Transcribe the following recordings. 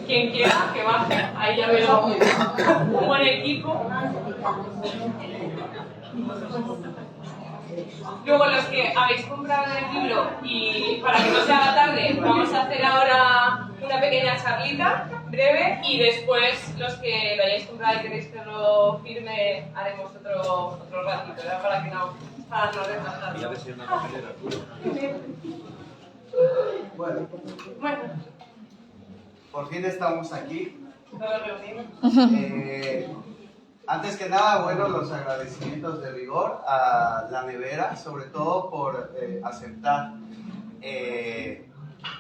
quien quiera que baje, ahí ya veo un buen equipo. Luego los que habéis comprado el libro y para que no se haga tarde, vamos a hacer ahora una pequeña charlita breve y después los que lo hayáis comprado y queréis que lo firme haremos otro ratito, ¿verdad? Para que no retrasar. Bueno, por fin estamos aquí. Todos reunidos. Antes que nada, bueno, los agradecimientos de rigor a la nevera, sobre todo por aceptar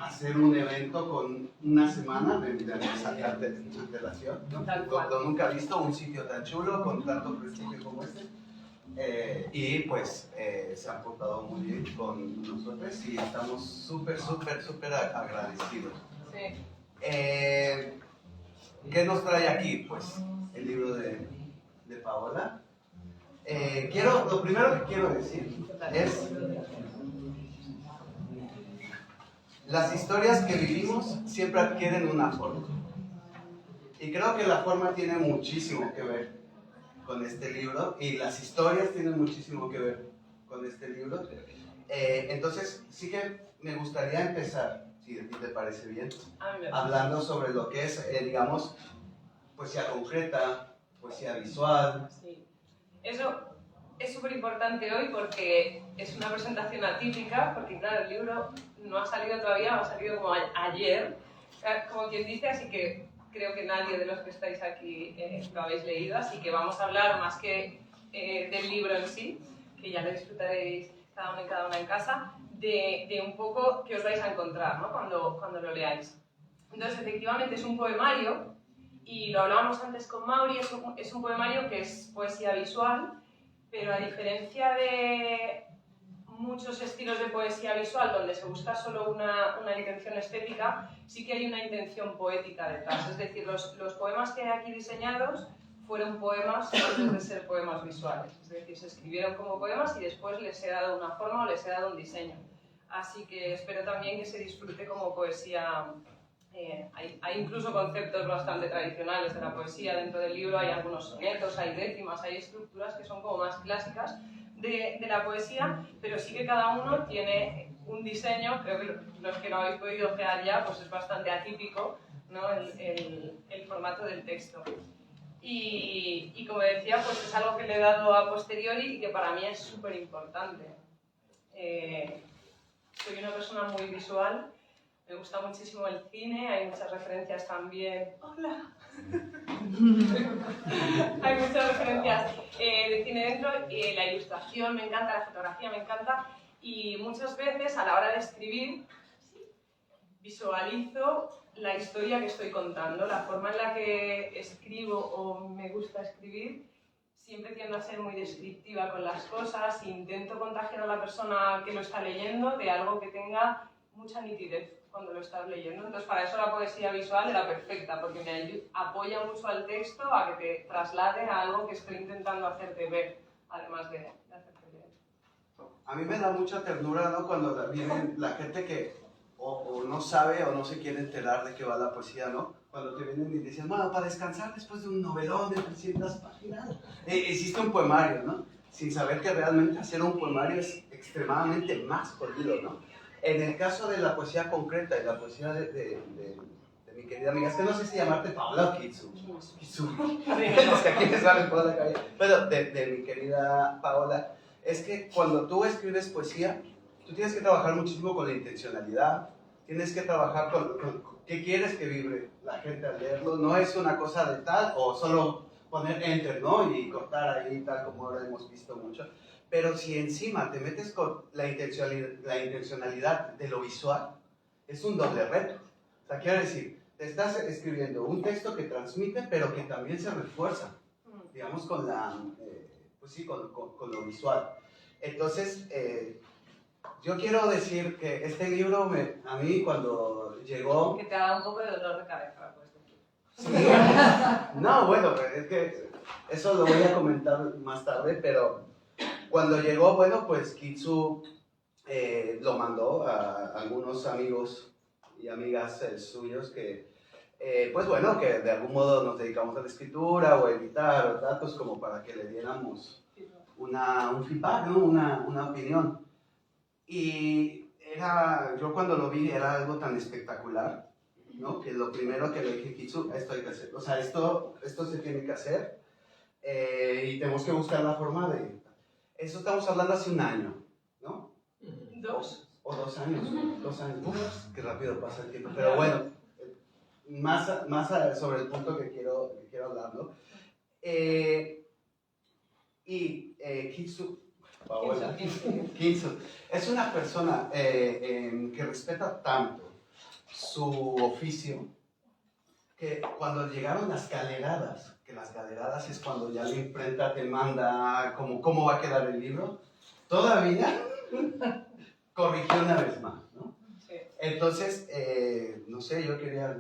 hacer un evento con una semana de antelación. Yo nunca he visto un sitio tan chulo con tanto prestigio como este. Y pues se han portado muy bien con nosotros y estamos súper agradecidos. Sí. ¿Qué nos trae aquí? Pues el libro de Paola. Lo primero que quiero decir es: las historias que vivimos siempre adquieren una forma. Y creo que la forma tiene muchísimo que ver con este libro y las historias tienen muchísimo que ver con este libro. Entonces, sí que me gustaría empezar, si a ti te parece bien, hablando sobre lo que es, digamos, poesía concreta, poesía visual. Sí. Eso es súper importante hoy porque es una presentación atípica, porque claro, el libro no ha salido todavía, ha salido como ayer, como quien dice, así que creo que nadie de los que estáis aquí lo habéis leído, así que vamos a hablar más que del libro en sí, que ya lo disfrutaréis cada uno y cada una en casa, de un poco que os vais a encontrar, ¿no? cuando lo leáis. Entonces, efectivamente es un poemario, y lo hablábamos antes con Mauri, es un poemario que es poesía visual, pero a diferencia de muchos estilos de poesía visual donde se busca solo una intención estética, sí que hay una intención poética detrás. Es decir, los poemas que hay aquí diseñados fueron poemas antes de ser poemas visuales. Es decir, se escribieron como poemas y después les he dado una forma o les he dado un diseño. Así que espero también que se disfrute como poesía. Hay incluso conceptos bastante tradicionales de la poesía dentro del libro, hay algunos sonetos, hay décimas, hay estructuras que son como más clásicas de la poesía, pero sí que cada uno tiene un diseño, creo que los que lo habéis podido ojear ya, pues es bastante atípico, ¿no? el formato del texto. Y como decía, pues es algo que le he dado a posteriori y que para mí es súper importante. Soy una persona muy visual. Me gusta muchísimo el cine, hay muchas referencias también. ¡Hola! Hay muchas referencias de cine dentro, y la ilustración me encanta, la fotografía me encanta, y muchas veces a la hora de escribir visualizo la historia que estoy contando, la forma en la que escribo o me gusta escribir. Siempre tiendo a ser muy descriptiva con las cosas, intento contagiar a la persona que lo está leyendo de algo que tenga mucha nitidez cuando lo estás leyendo. Entonces, para eso la poesía visual era perfecta, porque me apoya mucho al texto a que te traslade a algo que estoy intentando hacerte ver, además de hacerte leer. A mí me da mucha ternura, ¿no? Cuando viene la gente que o no sabe o no se quiere enterar de qué va la poesía, ¿no? Cuando te vienen y dicen, bueno, para descansar después de un novelón de 300 páginas, existe un poemario, ¿no? Sin saber que realmente hacer un poemario es extremadamente más jodido, ¿no? En el caso de la poesía concreta y la poesía de mi querida amiga, es que no sé si llamarte Paola o Kitsu. Es que aquí me salen por la calle. Pero de mi querida Paola, es que cuando tú escribes poesía, tú tienes que trabajar muchísimo con la intencionalidad, tienes que trabajar con qué quieres que vibre la gente al leerlo. No es una cosa de tal o solo poner enter, ¿no? Y cortar ahí, tal como ahora hemos visto mucho. Pero si encima te metes con la intencionalidad de lo visual, es un doble reto. O sea, quiero decir, te estás escribiendo un texto que transmite, pero que también se refuerza, digamos, con pues sí, con lo visual. Entonces, yo quiero decir que este libro, a mí cuando llegó... Que te ha dado un poco de dolor de cabeza, pues. Sí. No, bueno, es que eso lo voy a comentar más tarde, pero cuando llegó, bueno, pues Kitsu lo mandó a algunos amigos y amigas suyos que pues bueno, que de algún modo nos dedicamos a la escritura o a editar datos como para que le diéramos un feedback, ¿no? Una opinión. Y yo cuando lo vi era algo tan espectacular, ¿no? Que lo primero que le dije, Kitsu, esto hay que hacer, o sea, esto se tiene que hacer y tenemos que buscar la forma de... Eso estamos hablando hace un año, ¿no? 2. O 2 años, 2 años. Uf, qué rápido pasa el tiempo. Pero bueno, más sobre el punto que quiero hablar, ¿no? Kitsu, Paola, Kitsu, es una persona que respeta tanto su oficio que cuando llegaron las galeradas, que las galeradas es cuando ya la imprenta te manda cómo va a quedar el libro, todavía corrigió una vez más, ¿no? Sí. Entonces, no sé, yo quería...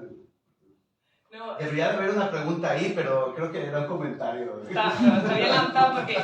No, debería de haber una pregunta ahí, pero creo que era un comentario. Está bien lanzado porque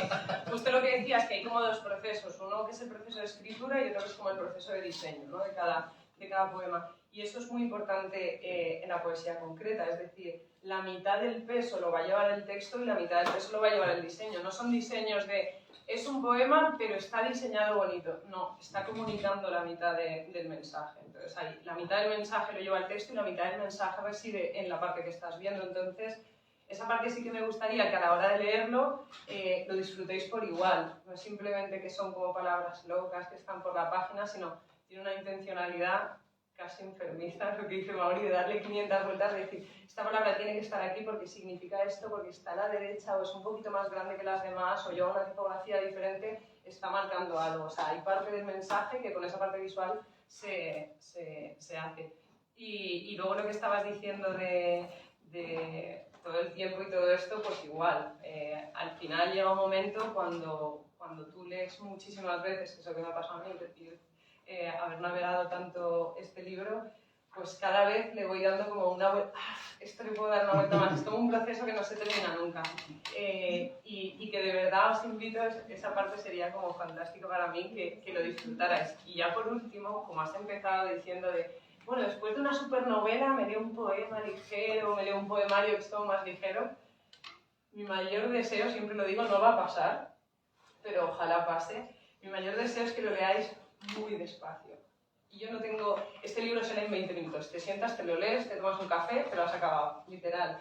justo lo que decías, que hay como 2 procesos. Uno que es el proceso de escritura y otro que es como el proceso de diseño, ¿no? de cada poema. Y eso es muy importante en la poesía concreta, es decir, la mitad del peso lo va a llevar el texto y la mitad del peso lo va a llevar el diseño. No son diseños de... Es un poema, pero está diseñado bonito. No, está comunicando la mitad del mensaje. Entonces, ahí, la mitad del mensaje lo lleva el texto y la mitad del mensaje reside en la parte que estás viendo. Entonces, esa parte sí que me gustaría que a la hora de leerlo lo disfrutéis por igual. No es simplemente que son como palabras locas que están por la página, sino tiene una intencionalidad casi enfermiza, lo que dice Mauri, de darle 500 vueltas, de decir, esta palabra tiene que estar aquí porque significa esto, porque está a la derecha o es un poquito más grande que las demás o lleva una tipografía diferente, está marcando algo. O sea, hay parte del mensaje que con esa parte visual se hace. Y luego lo que estabas diciendo de todo el tiempo y todo esto, pues igual. Al final llega un momento cuando tú lees muchísimas veces, que es lo que me ha pasado a mí, haber navegado tanto este libro, pues cada vez le voy dando como una vuelta, esto le puedo dar una vuelta más, es como un proceso que no se termina nunca. Y que de verdad os invito, esa parte sería como fantástico para mí, que lo disfrutarais. Y ya por último, como has empezado diciendo bueno, después de una supernovela me leo un poema ligero, me leo un poemario que es todo más ligero, mi mayor deseo, siempre lo digo, no va a pasar, pero ojalá pase, mi mayor deseo es que lo leáis muy despacio. Y yo no tengo... Este libro se lee en 20 minutos. Te sientas, te lo lees, te tomas un café, te lo has acabado, literal.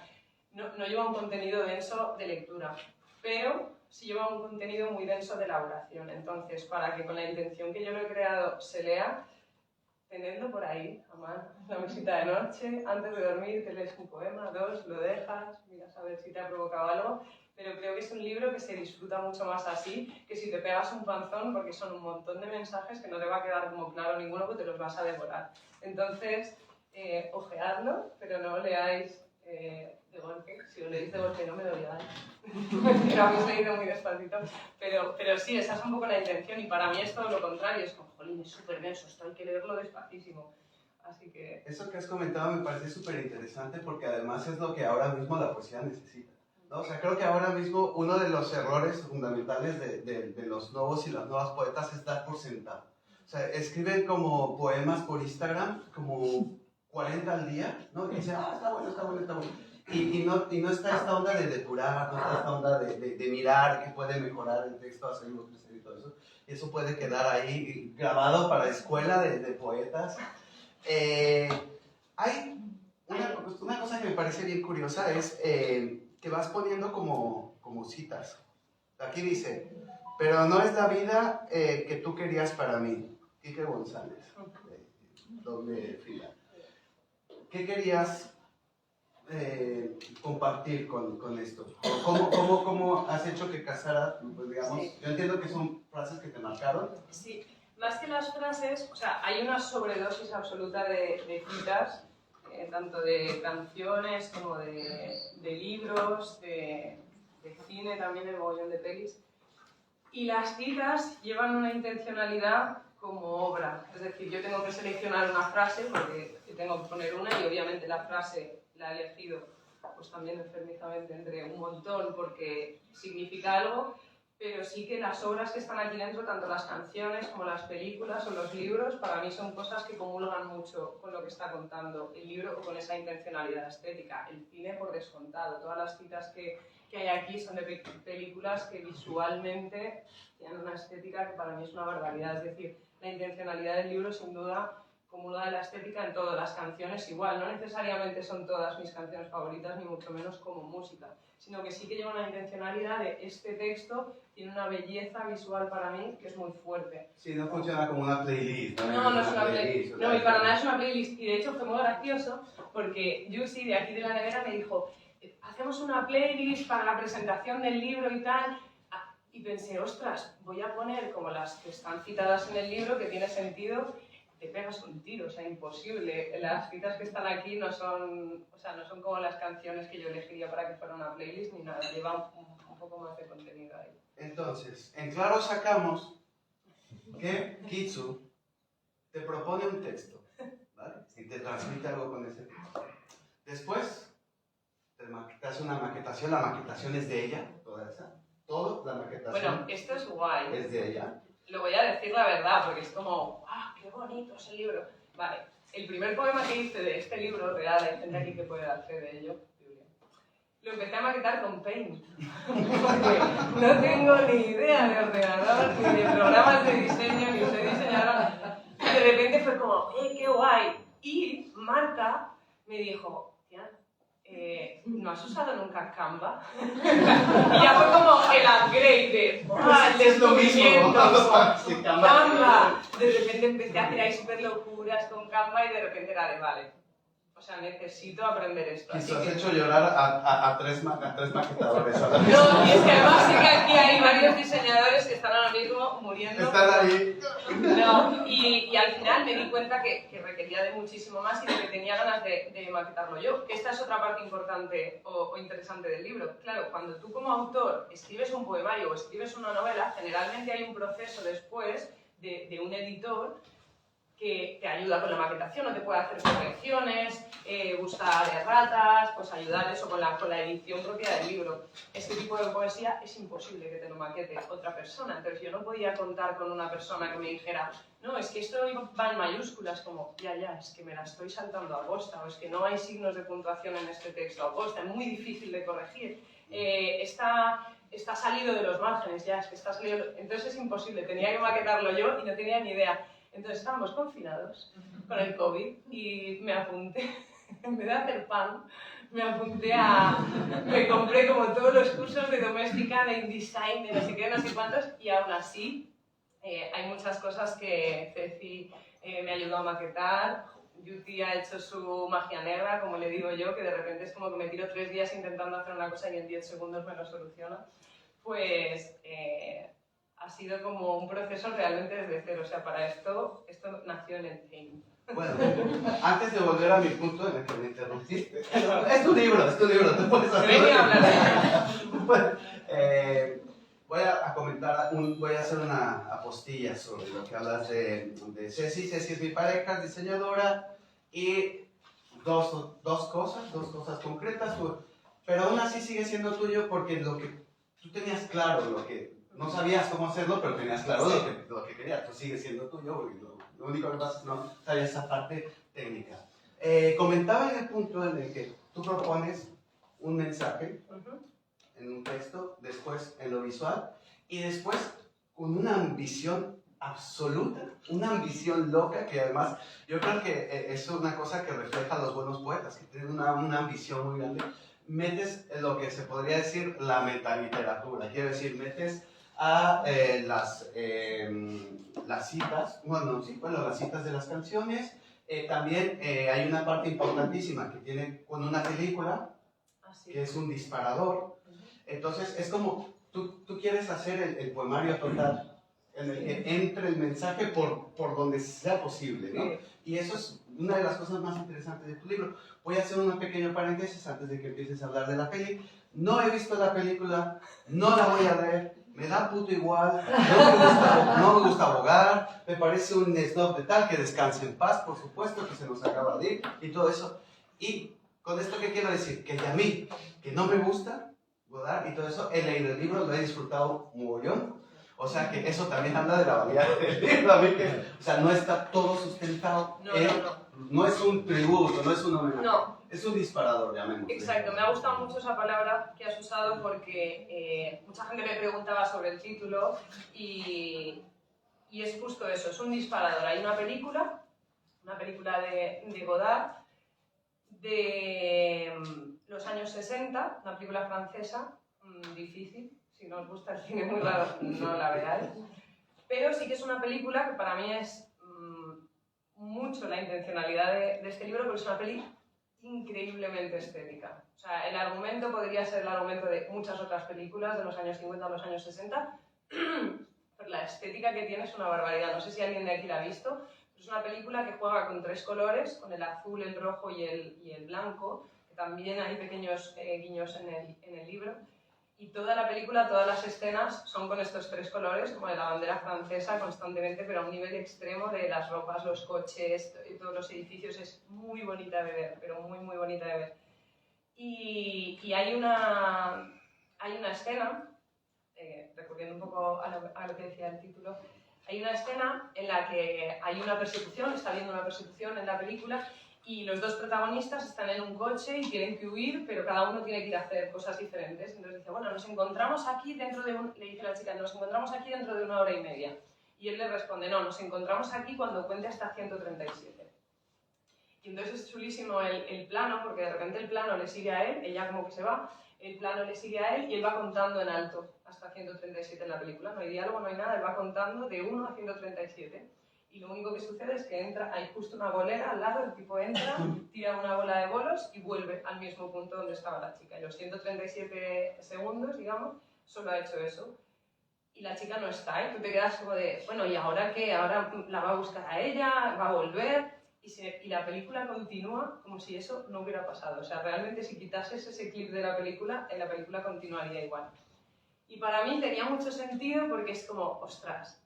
No lleva un contenido denso de lectura, pero sí lleva un contenido muy denso de elaboración. Entonces, para que con la intención que yo lo he creado se lea, tenedlo por ahí, a mano, una mesita de noche, antes de dormir te lees un poema, 2, lo dejas, miras a ver si te ha provocado algo, pero creo que es un libro que se disfruta mucho más así que si te pegas un panzón, porque son un montón de mensajes que no te va a quedar como claro ninguno, porque te los vas a devorar. Entonces, ojeadlo, pero no leáis de golpe. Si lo leéis de golpe no me lo digáis. Lo habéis leído muy despacito. Pero sí, esa es un poco la intención, y para mí es todo lo contrario. Es como, jolín, es súper denso, esto hay que leerlo despacísimo. Así que... Eso que has comentado me parece súper interesante, porque además es lo que ahora mismo la poesía necesita, ¿no? O sea, creo que ahora mismo uno de los errores fundamentales de los nuevos y las nuevas poetas es dar por sentado. O sea, escriben como poemas por Instagram, como 40 al día, ¿no? Y dicen, está bueno, está bueno, está bueno. Y no está esta onda de depurar, no está esta onda de mirar que puede mejorar el texto, hacerlo crecer y todo eso. Y eso puede quedar ahí grabado para escuela de poetas. Hay una cosa que me parece bien curiosa, es que vas poniendo como citas. Aquí dice, pero no es la vida que tú querías para mí. Quique González, doble fila. ¿Qué querías compartir con esto? ¿Cómo has hecho que casara, pues digamos, sí. Yo entiendo que son frases que te marcaron. Sí, más que las frases, o sea, hay una sobredosis absoluta de citas, tanto de canciones como de libros, de cine, también el mogollón de pelis. Y las citas llevan una intencionalidad como obra, es decir, yo tengo que seleccionar una frase porque tengo que poner una, y obviamente la frase la he elegido pues también enfermizamente entre un montón porque significa algo, pero sí que las obras que están aquí dentro, tanto las canciones como las películas o los libros, para mí son cosas que comulgan mucho con lo que está contando el libro o con esa intencionalidad estética. El cine, por descontado, todas las citas que hay aquí son de películas que visualmente tienen una estética que para mí es una barbaridad. Es decir, la intencionalidad del libro, sin duda, comulga de la estética en todas las canciones igual. No necesariamente son todas mis canciones favoritas, ni mucho menos como música, sino que sí que lleva una intencionalidad de este texto, tiene una belleza visual para mí que es muy fuerte. Sí, no funciona como una playlist. No es una playlist. No, y para nada es una playlist. Y de hecho fue muy gracioso porque Yusi, de aquí de la nevera, me dijo, hacemos una playlist para la presentación del libro y tal. Y pensé, ostras, voy a poner como las que están citadas en el libro, que tiene sentido. Te pegas un tiro, o sea, imposible. Las citas que están aquí no son, o sea, no son como las canciones que yo elegiría para que fuera una playlist ni nada, lleva un poco más de contenido ahí. Entonces, en claro sacamos que Kitsu te propone un texto, ¿vale? Y te transmite algo con ese texto. Después, te hace una maquetación, la maquetación es de ella, toda la maquetación. Bueno, esto es guay. Es de ella. Lo voy a decir la verdad, porque es como, qué bonito es el libro. Vale, el primer poema que hice de este libro real, hay gente aquí que puede dar fe de ello, lo empecé a maquetar con Paint, porque no tengo ni idea de ordenador, ni de programas de diseño, ni soy diseñadora. Y de repente fue como, qué guay. Y Marta me dijo, tía, ¿no has usado nunca Canva? Y ya fue como el upgrade de el descubrimiento. Canva. De repente empecé a hacer ahí súper locuras con Canva y de repente era de vale. O sea, necesito aprender esto. Y se has hecho llorar a tres maquetadores. No, y es que además sí que aquí hay varios diseñadores que están ahora mismo muriendo. Están ahí. No, y al final me di cuenta que requería de muchísimo más y de que tenía ganas de maquetarlo yo. Que esta es otra parte importante o interesante del libro. Claro, cuando tú como autor escribes un poemario o escribes una novela, generalmente hay un proceso después de un editor que te ayuda con la maquetación, o te puede hacer correcciones, buscar erratas, pues ayudar eso con la edición propia del libro. Este tipo de poesía es imposible que te lo maquete otra persona, entonces yo no podía contar con una persona que me dijera, no, es que esto va en mayúsculas, como, ya, es que me la estoy saltando a posta, o es que no hay signos de puntuación en este texto a posta, es muy difícil de corregir, está salido de los márgenes, ya, es que está salido... Entonces es imposible, tenía que maquetarlo yo y no tenía ni idea. Entonces estábamos confinados con el COVID y me apunté, en vez de hacer pan, me compré como todos los cursos de doméstica, de InDesign, de no sé qué, no sé cuántos, y aún así hay muchas cosas que Ceci me ayudó a maquetar. Yuti ha hecho su magia negra, como le digo yo, que de repente es como que me tiro 3 días intentando hacer una cosa y en 10 segundos me lo soluciona. Pues... ha sido como un proceso realmente desde cero, o sea, para esto nació en el Paint. Bueno, antes de volver a mi punto en el que me interrumpiste, es tu libro, te puedes hacer. Venga a hablar de voy a comentar, voy a hacer una apostilla sobre lo que hablas de Ceci. Ceci es mi pareja, es diseñadora, y dos cosas concretas, pero aún así sigue siendo tuyo porque lo que tú tenías claro, no sabías cómo hacerlo, pero tenías claro lo que querías. Tú sigues siendo tuyo, porque lo único que pasa es que no sabías esa parte técnica. Comentaba en el punto en el que tú propones un mensaje en un texto, después en lo visual, y después con una ambición absoluta, una ambición loca, que además yo creo que es una cosa que refleja a los buenos poetas, que tienen una ambición muy grande. Metes lo que se podría decir la metaliteratura, quiero decir, metes a las citas, las citas de las canciones. También hay una parte importantísima que tiene con una película, que es un disparador. Entonces es como, tú quieres hacer el poemario total, en el que entre el mensaje por donde sea posible, ¿no? Y eso es una de las cosas más interesantes de tu libro. Voy a hacer un pequeño paréntesis antes de que empieces a hablar de la peli. No he visto la película, no la voy a ver, me da puto igual, no me gusta abogar, me parece un snob de tal, que descanse en paz, por supuesto, que se nos acaba de ir y todo eso. Y con esto, ¿qué quiero decir? Que a mí, que no me gusta, Godard y todo eso, he leído el libro, lo he disfrutado mogollón. O sea que eso también habla de la valía del libro, a mí que, o sea, no está todo sustentado no es un tributo, no es un homenaje, es un disparador, llamémoslo. Exacto, me ha gustado mucho esa palabra que has usado porque mucha gente me preguntaba sobre el título y es justo eso, es un disparador. Hay una película de Godard de los años 60, una película francesa, difícil. Si no os gusta el cine muy raro, no la veáis. Pero sí que es una película que para mí es mucho la intencionalidad de este libro, porque es una peli increíblemente estética. O sea, el argumento podría ser el argumento de muchas otras películas de los años 50 a los años 60, pero la estética que tiene es una barbaridad. No sé si alguien de aquí la ha visto. Es una película que juega con 3 colores, con el azul, el rojo y el blanco, que también hay pequeños guiños en el libro. Y toda la película, todas las escenas son con estos 3 colores, como de la bandera francesa constantemente, pero a un nivel extremo de las ropas, los coches, todos los edificios. Es muy bonita de ver, pero muy, muy bonita de ver. Y hay una escena, recurriendo un poco a lo que decía el título, hay una escena en la que hay una persecución, está habiendo una persecución en la película, y los 2 protagonistas están en un coche y tienen que huir, pero cada uno tiene que ir a hacer cosas diferentes. Entonces dice, bueno, nos encontramos aquí dentro de le dice la chica, nos encontramos aquí dentro de 1 hora y media. Y él le responde, no, nos encontramos aquí cuando cuente hasta 137. Y entonces es chulísimo el plano, porque de repente el plano le sigue a él, ella como que se va, el plano le sigue a él y él va contando en alto hasta 137 en la película. No hay diálogo, no hay nada, él va contando de 1 a 137. Y lo único que sucede es que entra, hay justo una bolera al lado, el tipo entra, tira una bola de bolos y vuelve al mismo punto donde estaba la chica. Y los 137 segundos, digamos, solo ha hecho eso. Y la chica no está, y tú te quedas como de, bueno, ¿y ahora qué? ¿Ahora la va a buscar a ella? ¿Va a volver? Y la película continúa como si eso no hubiera pasado. O sea, realmente si quitases ese clip de la película continuaría igual. Y para mí tenía mucho sentido porque es como, ostras,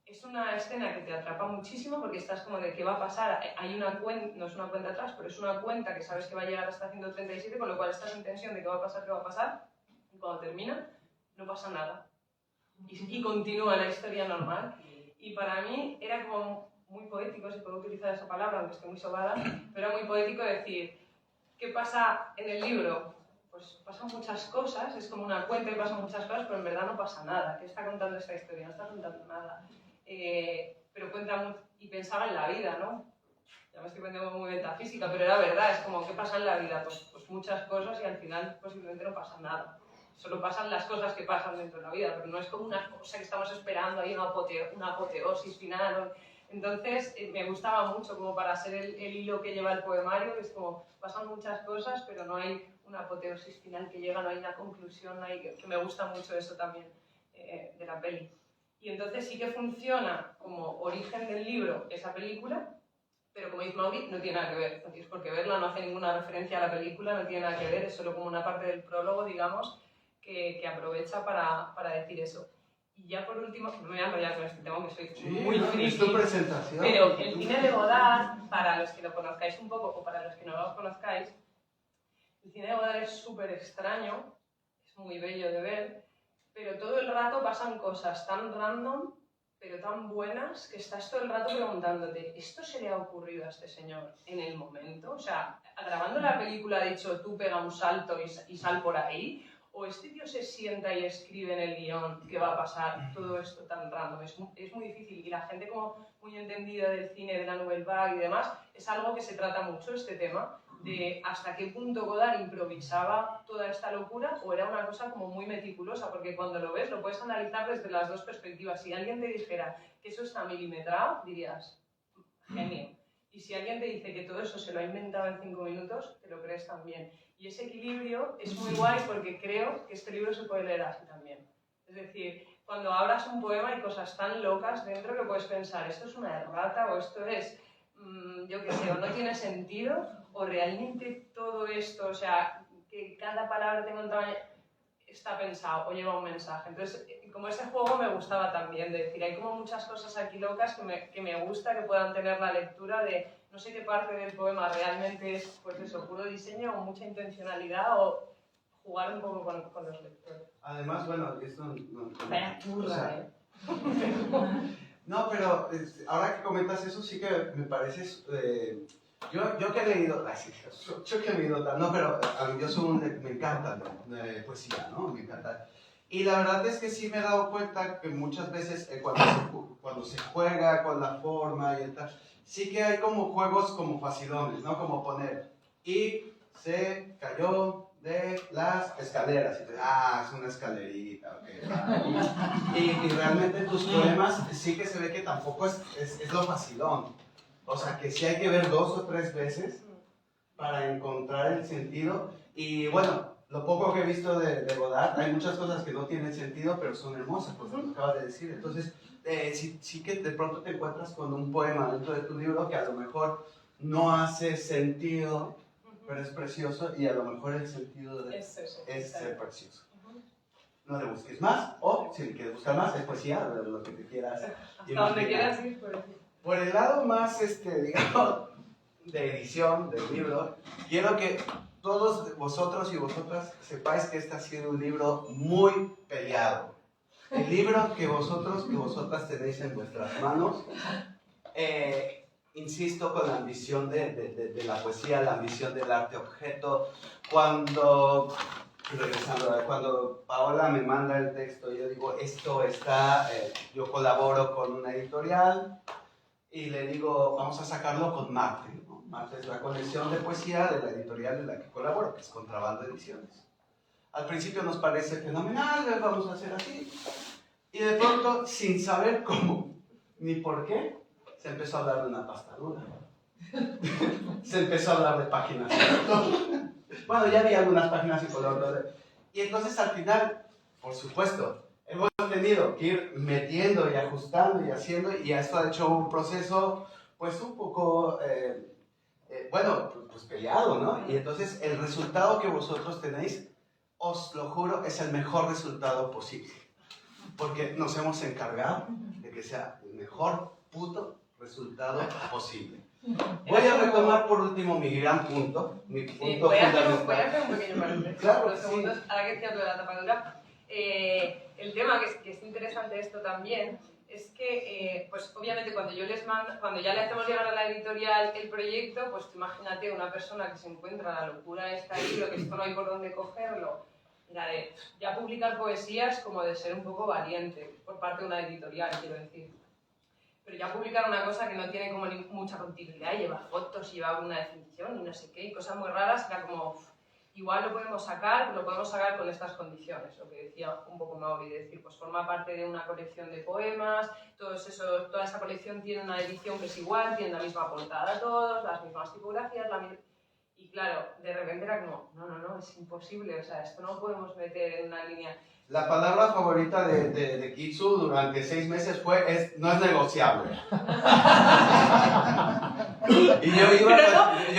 es una escena que te atrapa muchísimo porque estás como de qué va a pasar. Hay una cuenta, no es una cuenta atrás, pero es una cuenta que sabes que va a llegar hasta 137, con lo cual estás en tensión de qué va a pasar, qué va a pasar. Y cuando termina, no pasa nada. Y continúa la historia normal. Y para mí era como muy poético, si puedo utilizar esa palabra, aunque esté muy sobada, pero era muy poético decir, ¿qué pasa en el libro? Pues pasan muchas cosas, es como una cuenta y pasan muchas cosas, pero en verdad no pasa nada. ¿Qué está contando esta historia? No está contando nada. Pero cuenta mucho, y pensaba en la vida, ¿no? Ya me estoy poniendo muy metafísica, pero era verdad, es como, ¿qué pasa en la vida? Pues muchas cosas y al final posiblemente no pasa nada. Solo pasan las cosas que pasan dentro de la vida, pero no es como una cosa que estamos esperando, hay una apoteosis final, ¿no? Entonces me gustaba mucho como para ser el hilo que lleva el poemario, que es como, pasan muchas cosas, pero no hay una apoteosis final que llega, no hay una conclusión, no hay, que me gusta mucho eso también de la peli. Y entonces sí que funciona como origen del libro esa película, pero como dice Mauri, no tiene nada que ver, no tienes por qué verla, no hace ninguna referencia a la película, no tiene nada que ver, es solo como una parte del prólogo, digamos, que aprovecha para decir eso. Y ya por último, me voy a enrollar con este tema que soy muy friki, es tu presentación. Pero el cine de Godard, para los que lo conozcáis un poco o para los que no lo conozcáis, el cine de Godard es súper extraño, es muy bello de ver, pero todo el rato pasan cosas tan random, pero tan buenas, que estás todo el rato preguntándote, ¿esto se le ha ocurrido a este señor en el momento? O sea, grabando la película ha dicho, tú pega un salto y sal por ahí, o este tío se sienta y escribe en el guión qué va a pasar, todo esto tan random. Es muy difícil, y la gente como muy entendida del cine, de la Nouvelle Vague y demás, es algo que se trata mucho, este tema, de hasta qué punto Godard improvisaba toda esta locura o era una cosa como muy meticulosa, porque cuando lo ves lo puedes analizar desde las 2 perspectivas. Si alguien te dijera que eso está milimetrado, dirías, genio. Y si alguien te dice que todo eso se lo ha inventado en 5 minutos, te lo crees también. Y ese equilibrio es muy guay porque creo que este libro se puede leer así también. Es decir, cuando abras un poema hay cosas tan locas dentro que puedes pensar, esto es una errata o esto es, yo qué sé, o no tiene sentido, o realmente todo esto, o sea, que cada palabra tenga un tamaño, está pensado o lleva un mensaje. Entonces, como ese juego me gustaba también, de decir, hay como muchas cosas aquí locas que me gusta que puedan tener la lectura de no sé qué parte del poema realmente es, pues eso, puro diseño o mucha intencionalidad o jugar un poco con los lectores. Además, bueno, esto Vaya churra, o sea, no, pero ahora que comentas eso, sí que me parece... yo que he leído... yo que he leído tal... No, pero yo me encanta la poesía, ¿no? Me encanta. Y la verdad es que sí me he dado cuenta que muchas veces cuando se juega con la forma y tal, sí que hay como juegos como facilones, ¿no? Como poner... Y se cayó de las escaleras. Y te, es una escalerita, ok. Y realmente tus poemas sí que se ve que tampoco es lo facilón. O sea, que sí hay que ver 2 o 3 veces para encontrar el sentido. Y bueno, lo poco que he visto de Godard, hay muchas cosas que no tienen sentido, pero son hermosas, como acabas de decir. Entonces, sí que de pronto te encuentras con un poema dentro de tu libro que a lo mejor no hace sentido, pero es precioso, y a lo mejor el sentido es ser precioso. No le busques más, o si le quieres buscar más, es poesía, lo que te quieras. Hasta donde quieras ir, por ejemplo. Por el lado más, digamos, de edición del libro, quiero que todos vosotros y vosotras sepáis que este ha sido un libro muy peleado. El libro que vosotros y vosotras tenéis en vuestras manos, insisto, con la ambición de la poesía, la ambición del arte objeto. Cuando Paola me manda el texto, yo digo, esto está, yo colaboro con una editorial y le digo, vamos a sacarlo con Marte, ¿no? Marte es la colección de poesía de la editorial en la que colaboro, que es Contrabando Ediciones. Al principio nos parece fenomenal, vamos a hacer así, y de pronto, sin saber cómo ni por qué, se empezó a hablar de una pasta dura. Se empezó a hablar de páginas. Bueno, ya había algunas páginas en color. Y entonces al final, por supuesto, hemos tenido que ir metiendo y ajustando y haciendo, y esto ha hecho un proceso, pues un poco, pues peleado, ¿no? Y entonces el resultado que vosotros tenéis, os lo juro, es el mejor resultado posible. Porque nos hemos encargado de que sea el mejor puto resultado posible. Voy a retomar por último mi gran punto, mi punto fundamental. Voy a hacer un pequeño paréntesis. Claro, Por segundos, ahora que decías lo de la tapadura, el tema que es interesante esto también es que, pues obviamente cuando ya le hacemos llegar a la editorial el proyecto, pues imagínate una persona que se encuentra la locura de este libro, que esto no hay por dónde cogerlo. Mira, ya publicar poesía es como de ser un poco valiente por parte de una editorial, quiero decir. Pero ya publicar una cosa que no tiene como mucha continuidad, lleva fotos, lleva una definición y no sé qué, y cosas muy raras, era como, igual lo podemos sacar con estas condiciones, lo que decía un poco Mauri, decir, pues forma parte de una colección de poemas, toda esa colección tiene una edición que es igual, tiene la misma portada todos, las mismas tipografías, y claro, de repente era como, no, es imposible, o sea, esto no podemos meter en una línea. La palabra favorita de Kitsu durante 6 meses no es negociable. Y yo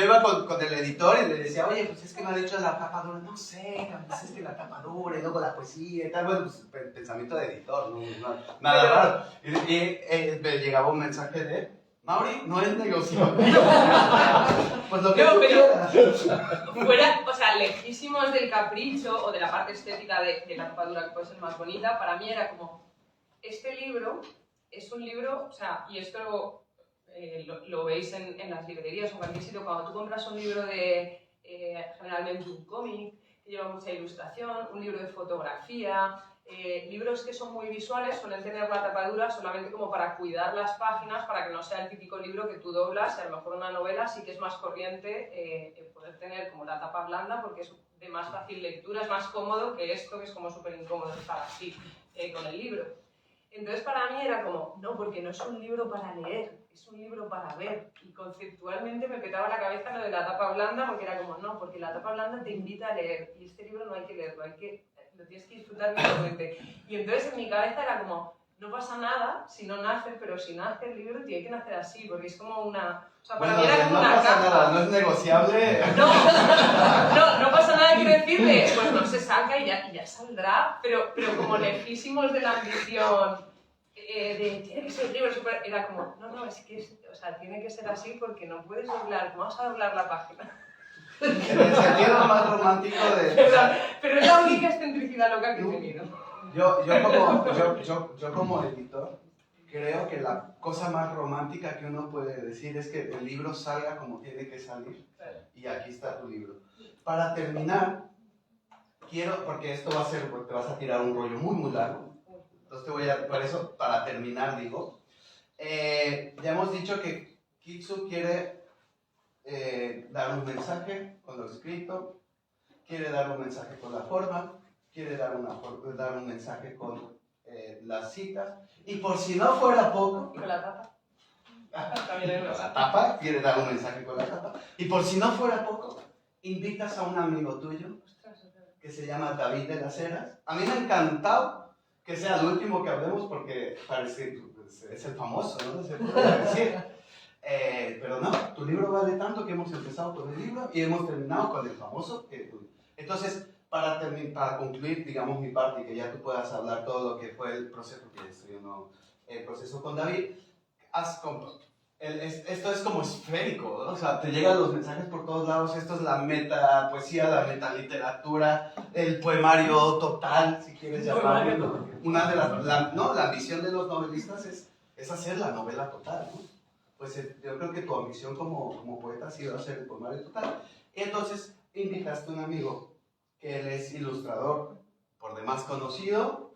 iba con el editor y le decía, oye, pues es que me ha dicho la tapa dura. No sé, pues es que la tapa dura y luego la poesía y tal. Bueno, pues pensamiento de editor, nada raro. Y me llegaba un mensaje de... Mauri, no es negociable. Pues lo que tú quieras. Fuera, o sea, lejísimos del capricho o de la parte estética de la tapadura, que puede ser más bonita, para mí era como, este libro es un libro, o sea, y esto lo veis en las librerías o en cualquier sitio, cuando tú compras un libro de, generalmente un cómic, que lleva mucha ilustración, un libro de fotografía, libros que son muy visuales suelen tener la tapadura solamente como para cuidar las páginas, para que no sea el típico libro que tú doblas, y a lo mejor una novela sí que es más corriente poder tener como la tapa blanda porque es de más fácil lectura, es más cómodo que esto que es como súper incómodo estar así con el libro. Entonces para mí era como, no, porque no es un libro para leer, es un libro para ver, y conceptualmente me petaba la cabeza lo de la tapa blanda porque era como, no, porque la tapa blanda te invita a leer y este libro no hay que leerlo, lo tienes que disfrutar visualmente. Y entonces en mi cabeza era como, no pasa nada si no nace, pero si nace el libro tiene que nacer así, porque es como una... O sea, para mí era como una caja. No pasa nada, no es negociable. No pasa nada, quiero decirle, pues no se saca y ya saldrá, pero como lejísimos de la ambición tiene que ser un libro súper... Era como, no, es que tiene que ser así porque no puedes doblar, ¿cómo vas a doblar la página? En el sentido más romántico de... Pero es la única excentricidad loca que he tenido. Yo como editor, creo que la cosa más romántica que uno puede decir es que el libro salga como tiene que salir. Y aquí está tu libro. Para terminar, quiero, porque esto va a ser, te vas a tirar un rollo muy largo. Entonces te voy a, por eso, para terminar, digo, ya hemos dicho que Kitsu quiere dar un mensaje con lo escrito, quiere dar un mensaje con la forma, quiere dar un mensaje con las citas, y por si no fuera poco... ¿Y con la tapa? También la tapa, quiere dar un mensaje con la tapa, y por si no fuera poco, invitas a un amigo tuyo que se llama David de las Heras. A mí me ha encantado que sea el último que hablemos porque parece es el famoso, ¿no? Se puede decir. Pero no, tu libro vale tanto que hemos empezado con el libro y hemos terminado con el famoso. Entonces, para concluir, digamos, mi parte y que ya tú puedas hablar todo lo que fue el proceso, que estoy el proceso con David, esto es como esférico, ¿no? O sea, te llegan los mensajes por todos lados. Esto es la meta poesía, la meta literatura, el poemario total, si quieres llamarlo. Una de la ambición de los novelistas es hacer la novela total, ¿no? Pues yo creo que tu ambición como poeta ha sido hacer el poemario total. Y entonces invitaste a un amigo que él es ilustrador por demás conocido.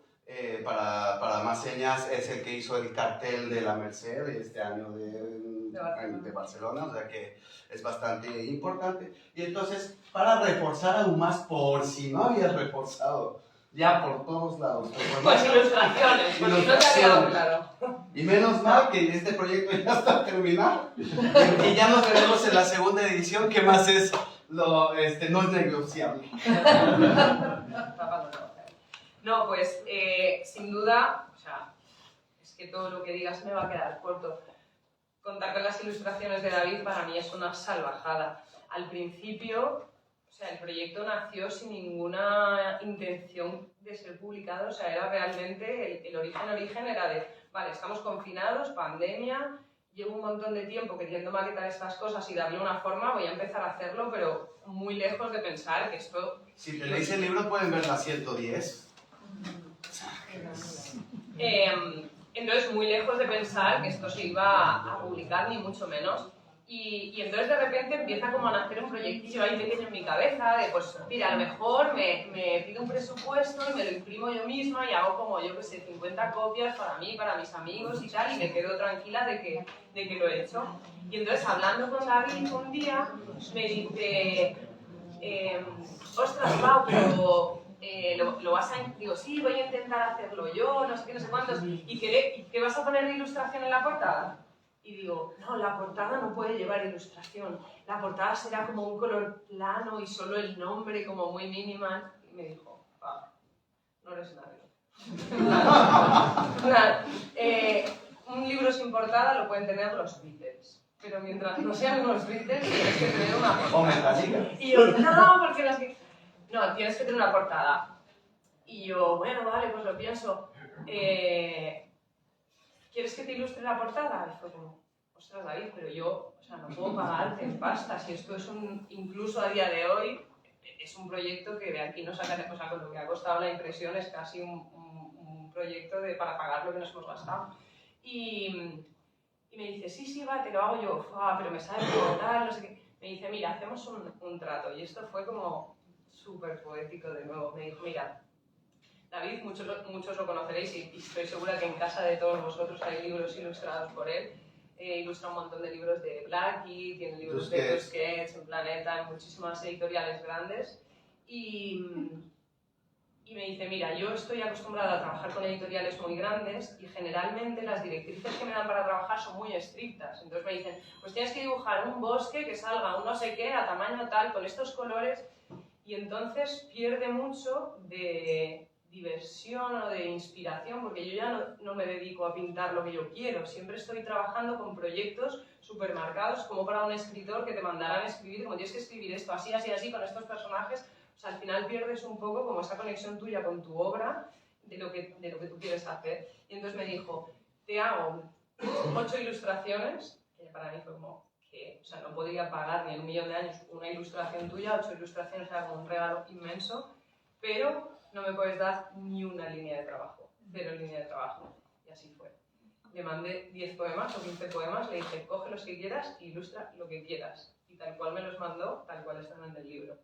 Para más señas es el que hizo el cartel de la Merced de este año de Barcelona, o sea que es bastante importante. Y entonces, para reforzar aún más, por si no habías reforzado ya por todos lados, pues ilustraciones, porque no te ha quedado claro. Y menos mal que este proyecto ya está terminado y ya nos veremos en la segunda edición, que más es no es negociable. No, pues sin duda, o sea, es que todo lo que digas me va a quedar corto. Contar con las ilustraciones de David para mí es una salvajada. Al principio, o sea, el proyecto nació sin ninguna intención de ser publicado, o sea, era realmente, el origen era de, vale, estamos confinados, pandemia, llevo un montón de tiempo queriendo maquetar estas cosas y darle una forma, voy a empezar a hacerlo, pero muy lejos de pensar que esto... Si tenéis el libro pueden ver la 110. Entonces, muy lejos de pensar que esto se iba a publicar, ni mucho menos. Y entonces, de repente, empieza como a nacer un proyectillo ahí pequeño en mi cabeza de, pues, mira, a lo mejor me pido un presupuesto y me lo imprimo yo misma y hago como, yo qué sé, 50 copias para mí, para mis amigos y tal, y me quedo tranquila de que lo he hecho. Y entonces, hablando con David un día, me dice, ostras, Pau, pero... lo vas a... Digo, sí, voy a intentar hacerlo yo, no sé qué, no sé cuántos. ¿Y qué vas a poner de ilustración en la portada? Y digo, no, la portada no puede llevar ilustración. La portada será como un color plano y solo el nombre como muy minimal. Y me dijo, no eres nadie. Un libro sin portada lo pueden tener los Beatles. Pero mientras no sean los Beatles, tienes que tener una portada. O Metallica. Y yo, no, porque las que... No, tienes que tener una portada. Y yo, bueno, vale, pues lo pienso. ¿Quieres que te ilustre la portada? Y fue como, ostras, David, pero yo, o sea, no puedo pagarte en pasta. Si esto es incluso a día de hoy, es un proyecto que de aquí no sacaremos, o sea, con lo que ha costado la impresión es casi un proyecto para pagar lo que nos hemos gastado. Y me dice, sí, va, te lo hago yo. Pero me sale como tal, no sé qué. Me dice, mira, hacemos un trato. Y esto fue como... súper poético de nuevo. Me dijo, mira, David, muchos lo conoceréis y estoy segura que en casa de todos vosotros hay libros ilustrados por él. Ilustra un montón de libros de Blackie, tiene libros de Tusquets, en Planeta, en muchísimas editoriales grandes. Y me dice, mira, yo estoy acostumbrada a trabajar con editoriales muy grandes y generalmente las directrices que me dan para trabajar son muy estrictas. Entonces me dicen, pues tienes que dibujar un bosque que salga un no sé qué, a tamaño tal, con estos colores... Y entonces pierde mucho de diversión o de inspiración, porque yo ya no me dedico a pintar lo que yo quiero, siempre estoy trabajando con proyectos súper marcados, como para un escritor que te mandarán a escribir, como tienes que escribir esto así, así, así, con estos personajes, o sea, al final pierdes un poco como esa conexión tuya con tu obra, de lo que tú quieres hacer. Y entonces me dijo, te hago 8 ilustraciones, que para mí fue como, que, o sea, no podría pagar ni en 1.000.000 de años una ilustración tuya, 8 ilustraciones, era como un regalo inmenso, pero no me puedes dar ni una línea de trabajo, 0 línea de trabajo. Y así fue. Le mandé 10 poemas o 15 poemas, le dije, coge los que quieras e ilustra lo que quieras. Y tal cual me los mandó, tal cual están en el libro.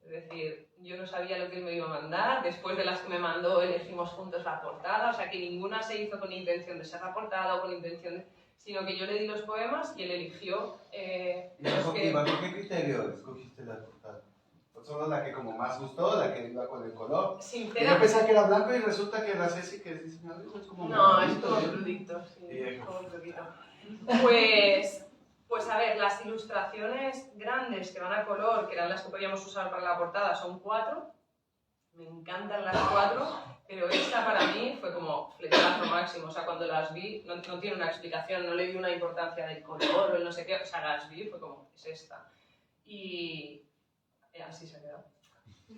Es decir, yo no sabía lo que él me iba a mandar, después de las que me mandó elegimos juntos la portada, o sea que ninguna se hizo con intención de ser la portada o con intención de... sino que yo le di los poemas y él eligió ¿Y bajo qué criterio escogiste la portada? ¿Solo la que como más gustó, la que iba con el color? Sinceramente. Yo pensaba que era blanco y resulta que la Ceci que es diseñadora es como... No, es como crudito, sí, como crudito. Pues a ver, las ilustraciones grandes que van a color, que eran las que podíamos usar para la portada, son 4. Me encantan las 4, pero esta para mí fue como flechazo máximo. O sea, cuando las vi, no tiene una explicación, no le di una importancia del color o el no sé qué. O sea, las vi, fue como, es esta. Y así se quedó.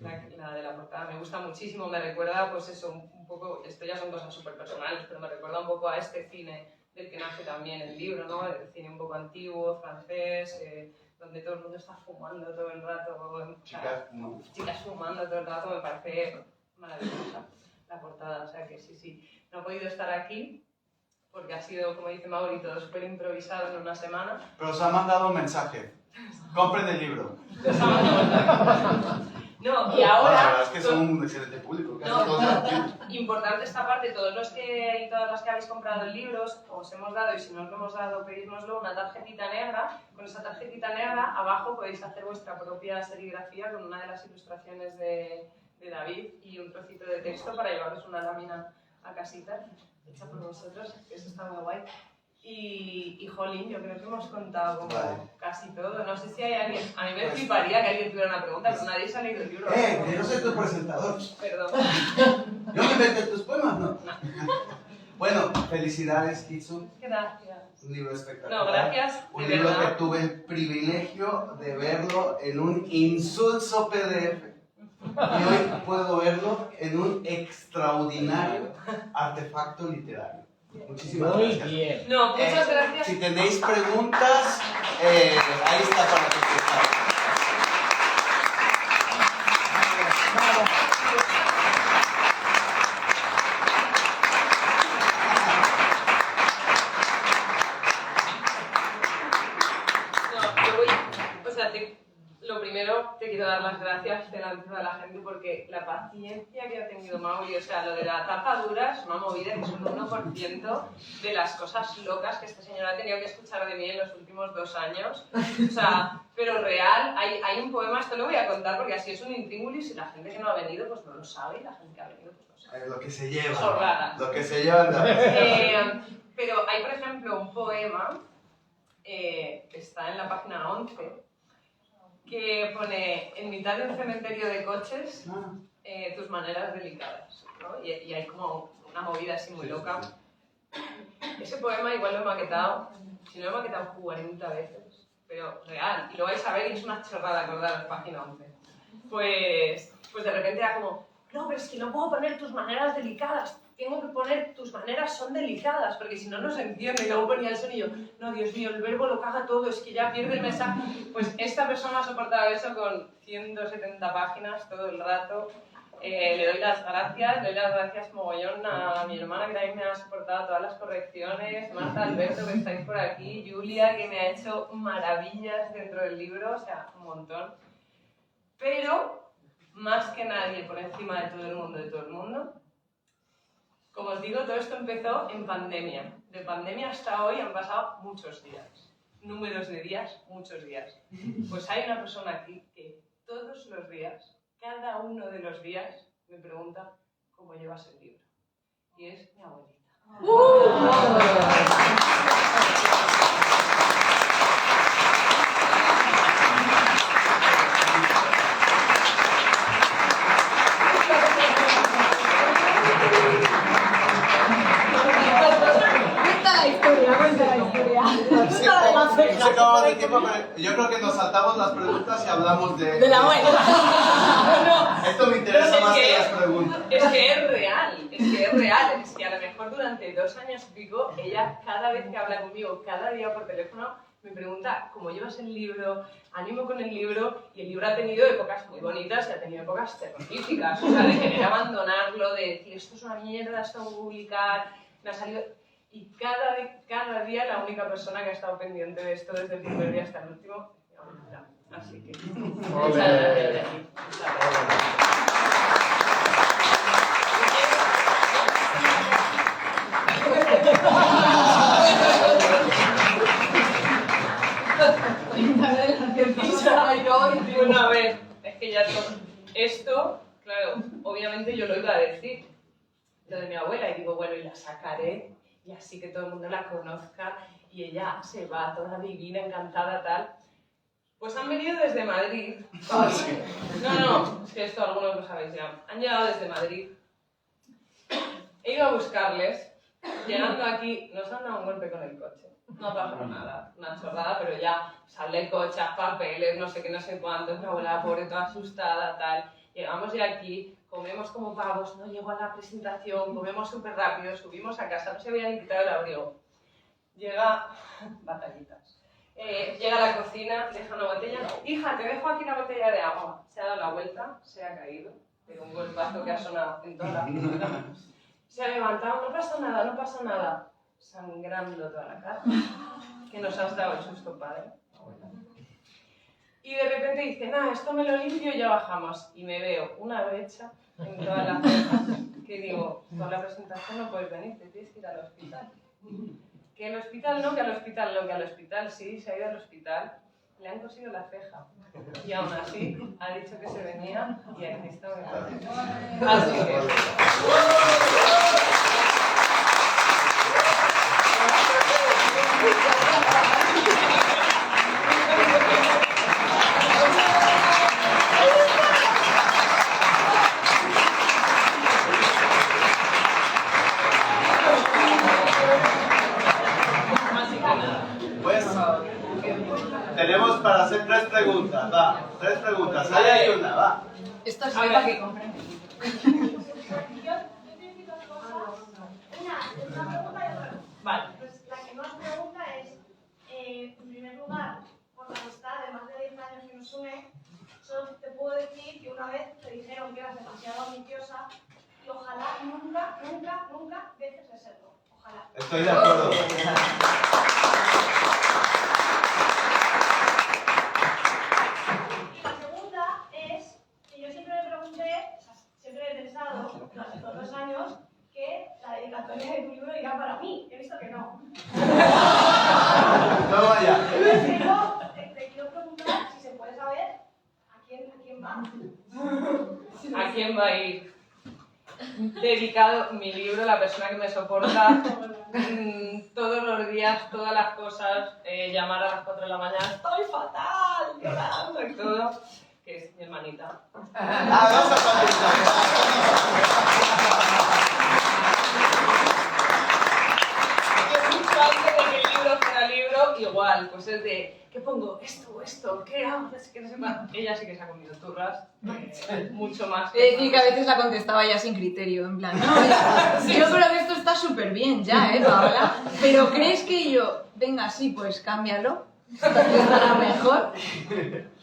La de la portada me gusta muchísimo, me recuerda, pues eso, un poco, esto ya son cosas súper personales, pero me recuerda un poco a este cine del que nace también el libro, ¿no? El cine un poco antiguo, francés, donde todo el mundo está fumando todo el rato. Chicas fumando todo el rato, me parece maravillosa la portada, o sea que sí. No he podido estar aquí porque ha sido, como dice Mauri, todo súper improvisado en una semana. Pero os ha mandado un mensaje. Compren el libro. No, y ahora... La verdad es que son un excelente público. Importante esta parte, todos los que y todas las que habéis comprado el libro, os hemos dado, y si no os lo hemos dado, pedírnoslo, una tarjetita negra. Con esa tarjetita negra, abajo podéis hacer vuestra propia serigrafía con una de las ilustraciones de David y un trocito de texto para llevaros una lámina a casita, hecha por vosotros, eso está muy guay. Y jolín, yo creo que hemos contado como casi todo. No sé si hay alguien... A mí me fliparía que alguien tuviera una pregunta, pero nadie se ha leído el libro. Que yo soy tu presentador. Perdón. ¿Yo me inventé tus poemas? No. Bueno, felicidades, Kitsu. Gracias. Un libro espectacular. No, gracias. Un libro que tuve el privilegio de verlo en un insulso PDF. Y hoy puedo verlo en un extraordinario artefacto literario. Muchísimas gracias. Muy bien. No, muchas gracias. Si tenéis preguntas, ahí está para contestar. Lo primero, te quiero dar las gracias delante de la gente porque la paciencia que ha tenido Mauri, o sea, lo de la tapa dura es una movida que es un 1% de las cosas locas que este señor ha tenido que escuchar de mí en los últimos 2 años. O sea, pero real, hay un poema, esto lo voy a contar porque así es un intríngulis y la gente que no ha venido pues no lo sabe y la gente que ha venido pues lo sabe. Lo que se lleva. Chorradas. Lo que se lleva. Pero hay, por ejemplo, un poema que está en la página 11 que pone en mitad de un cementerio de coches tus maneras delicadas, ¿no? Y hay como una movida así muy loca. Ese poema igual lo he maquetado, si no lo he maquetado 40 veces, pero real, y lo vais a ver y es una chorrada acordaros, página 11. Pues de repente era como, no, pero es que no puedo poner tus maneras delicadas, tengo que poner tus maneras son delicadas, porque si no, no se entiende. Y luego ponía el sonido, no, Dios mío, el verbo lo caga todo, es que ya pierde el mensaje. Pues esta persona ha soportado eso con 170 páginas todo el rato. Le doy las gracias mogollón a mi hermana que también me ha soportado todas las correcciones, Marta, Alberto que estáis por aquí, Julia que me ha hecho maravillas dentro del libro, o sea, un montón. Pero, más que nadie, por encima de todo el mundo, como os digo, todo esto empezó en pandemia. De pandemia hasta hoy han pasado muchos días. Números de días, muchos días. Pues hay una persona aquí que todos los días, cada uno de los días, me pregunta cómo llevas el libro. Y es mi abuelita. Se acabó el tiempo, pero yo creo que nos saltamos las preguntas y hablamos de la abuela. Esto me interesa más que las preguntas. Es que es real, es que a lo mejor durante 2 años y pico, ella cada vez que habla conmigo, cada día por teléfono, me pregunta cómo llevas el libro, ánimo con el libro, y el libro ha tenido épocas muy bonitas y ha tenido épocas terroríficas, o sea, de querer abandonarlo, de decir esto es una mierda, esto voy a publicar, me ha salido... Y cada día la única persona que ha estado pendiente de esto desde el primer día hasta el último es mi abuelita. Así que... Muchas gracias de aquí. Muchas gracias. Bueno, a ver, es que ya esto, claro, obviamente yo lo iba a decir, lo de mi abuela, y digo, bueno, y la sacaré, y así que todo el mundo la conozca, y ella se va toda divina, encantada, tal. Pues han venido desde Madrid. No, es que esto algunos lo sabéis ya. Han llegado desde Madrid. He ido a buscarles, llegando aquí, nos han dado un golpe con el coche. No pasó nada, una chorrada, pero ya sale el coche, papeles, no sé qué, no sé cuántos, mi abuela pobre, toda asustada, tal. Llegamos ya aquí, comemos como pavos, no llego a la presentación, comemos súper rápido, subimos a casa, no se había ni quitado el abrigo. Llega... batallitas. Llega a la cocina, deja una botella. Hija, te dejo aquí una botella de agua. Se ha dado la vuelta, se ha caído, pero un golpazo que ha sonado en toda la cocina. Se ha levantado, no pasa nada, no pasa nada. Sangrando toda la cara. Que nos has dado el susto, padre. Y de repente dice, nada, esto me lo limpio y ya bajamos. Y me veo una brecha en todas las cejas. Que digo, toda la presentación no puedes venir, te tienes que ir al hospital. Que al hospital no, que al hospital no, que al hospital sí, se ha ido al hospital. Le han cosido la ceja. Y aún así ha dicho que se venía y aquí está. Así que... Tenemos para hacer 3 preguntas, va. 3 preguntas, ahí hay una, va. Esto es aquí. Una, pregunta y otra. Vale. Pues la que más pregunta es, en primer lugar, por la amistad de más de 10 años que nos une, solo te puedo decir que una vez te dijeron que eras demasiado ambiciosa y ojalá nunca, nunca, nunca dejes de serlo. Ojalá. Estoy de acuerdo. Y la segunda es que yo siempre me pregunté, o sea, siempre he pensado durante todos los años que la dedicatoria de tu libro irá para mí. He visto que no. No vaya. Pero te quiero preguntar si se puede saber a quién va. ¿A quién va a ir? Dedicado mi libro, la persona que me soporta todos los días, todas las cosas, llamar a las 4 de la mañana, estoy fatal, llorando y todo, que es mi hermanita. Vamos a contestar. Que mucho antes de que el libro fuera libro, igual, pues es de, ¿qué pongo? Esto, ¿qué hago? Es que no sé más. Ella sí que se ha comido turras, mucho más. Es decir, que a veces la contestaba ya sin criterio, en plan, no, yo creo que esto está súper bien ya, Paola, pero ¿crees que yo, venga, sí, pues cámbialo, estará mejor?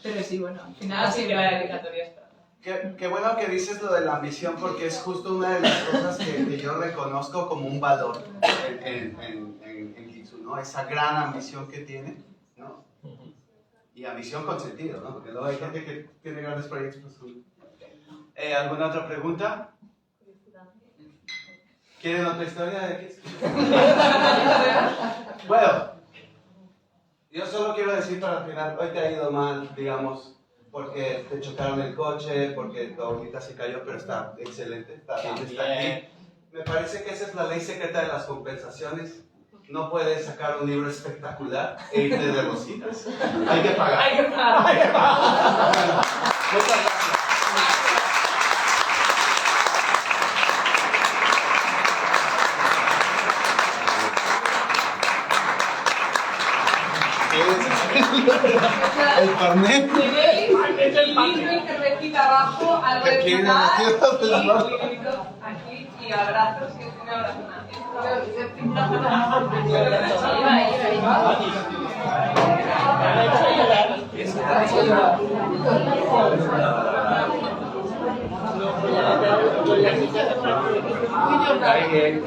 Pero sí, bueno, al final Así que la dedicatoria está. Qué bueno que dices lo de la ambición porque es justo una de las cosas que yo reconozco como un valor en Kitsu, ¿no? Esa gran ambición que tiene, ¿no? Y ambición con sentido, ¿no? Porque luego hay gente que tiene grandes proyectos. Pues, ¿alguna otra pregunta? ¿Quieren otra historia de Kitsu? Bueno, yo solo quiero decir para el final, hoy te ha ido mal, digamos, porque te chocaron el coche, porque tu abuelita se cayó, pero está excelente, está bien, está aquí. Me parece que esa es la ley secreta de las compensaciones. No puedes sacar un libro espectacular e irte de rositas. Hay que pagar. Hay que pagar. Hay que pagar. Muchas gracias. El carnet. Tenéis el libro y cervecita abajo, algo de Aquí, cenar aquí, y librito aquí y abrazos y un abrazo. Está bien.